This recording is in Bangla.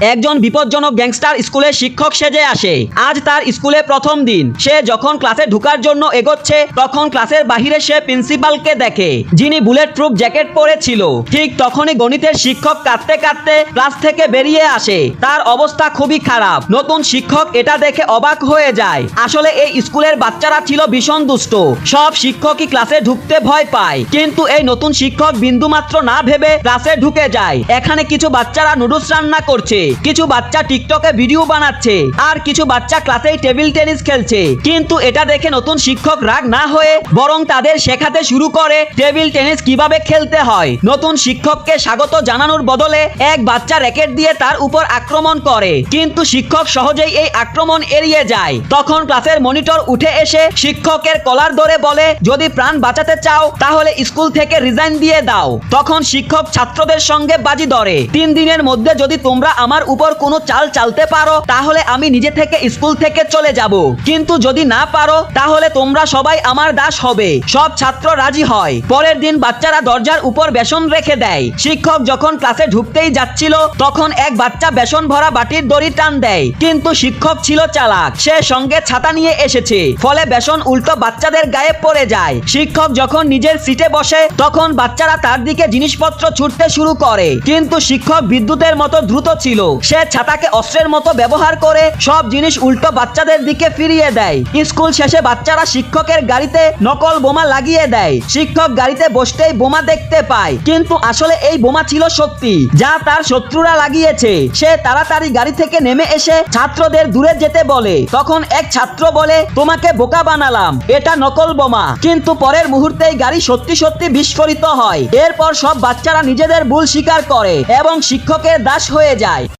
একজন বিপজ্জনক গ্যাংস্টার স্কুলে শিক্ষক সেজে আসে। আজ তার স্কুলে প্রথম দিন। সে যখন ক্লাসে ঢোকার জন্য এগোচ্ছে তখন ক্লাসের বাহিরে সে প্রিন্সিপালকে দেখে, যিনি বুলেট প্রুফ জ্যাকেট পরেছিল। ঠিক তখনই গণিতের শিক্ষক কাঁদতে কাঁদতে ক্লাস থেকে বেরিয়ে আসে। তার অবস্থা খুবই খারাপ। নতুন শিক্ষক এটা দেখে অবাক হয়ে যায়। আসলে এই স্কুলের বাচ্চারা ছিল ভীষণ দুষ্ট। সব শিক্ষকই ক্লাসে ঢুকতে ভয় পায়, কিন্তু এই নতুন শিক্ষক বিন্দুমাত্র না ভেবে ক্লাসে ঢুকে যায়। এখানে কিছু বাচ্চারা নুডলস রান্না করছে, কিছু বাচ্চা টিকটকে ভিডিও বানাচ্ছে, আর কিছু বাচ্চা ক্লাসেই টেবিল টেনিস খেলছে। কিন্তু এটা দেখে নতুন শিক্ষক রাগ না হয়ে বরং তাদের শেখাতে শুরু করে টেবিল টেনিস কিভাবে খেলতে হয়। নতুন শিক্ষককে স্বাগত জানানোর বদলে এক বাচ্চা র্যাকেট দিয়ে তার উপর আক্রমণ করে, কিন্তু শিক্ষক সহজেই এই আক্রমণ এড়িয়ে যায়। তখন ক্লাসের মনিটর উঠে এসে শিক্ষকের কলার ধরে বলে, যদি প্রাণ বাঁচাতে চাও তাহলে স্কুল থেকে রিজাইন দিয়ে দাও। তখন শিক্ষক ছাত্রদের সঙ্গে বাজি ধরে, 3 দিনের মধ্যে যদি তোমরা আমার উপর কোনো চাল চালতে পারো তাহলে আমি নিজে থেকে স্কুল থেকে চলে যাব, কিন্তু যদি না পারো তাহলে তোমরা সবাই আমার দাস হবে। সব ছাত্র রাজি হয়। পরের দিন বাচ্চারা দরজার উপর বেসন রেখে দেয়। শিক্ষক যখন ক্লাসে ঢুকতেই যাচ্ছিল তখন এক বাচ্চা বেসন ভরা বাটির দড়ি টান দেয়, কিন্তু শিক্ষক ছিল চালাক। সে সঙ্গে ছাতা নিয়ে এসেছে, ফলে বেসন উল্টো বাচ্চাদের গায়ে পড়ে যায়। শিক্ষক যখন নিজের সিটে বসে তখন বাচ্চারা তার দিকে জিনিসপত্র ছুটতে শুরু করে, কিন্তু শিক্ষক বিদ্যুতের মতো দ্রুত ছিল। সে ছাতাকে অস্ত্রের মতো ব্যবহার করে সব জিনিস উল্টো বাচ্চাদের দিকে ফিরিয়ে দেয়। স্কুল শেষে বাচ্চারা শিক্ষকের গাড়িতে নকল বোমা লাগিয়ে দেয়। শিক্ষক গাড়িতে বসতেই বোমা দেখতে পায়, কিন্তু আসলে এই বোমা ছিল সত্যি, যা তার শত্রুরা লাগিয়েছে। সে তাড়াতাড়ি গাড়ি থেকে নেমে এসে ছাত্রদের দূরে যেতে বলে। তখন এক ছাত্র বলে, তোমাকে বোকা বানালাম, এটা নকল বোমা। কিন্তু পরের মুহূর্তেই গাড়ি সত্যি সত্যি বিস্ফোরিত হয়। এরপর সব বাচ্চারা নিজেদের ভুল স্বীকার করে এবং শিক্ষকের দাস হয়ে যায়।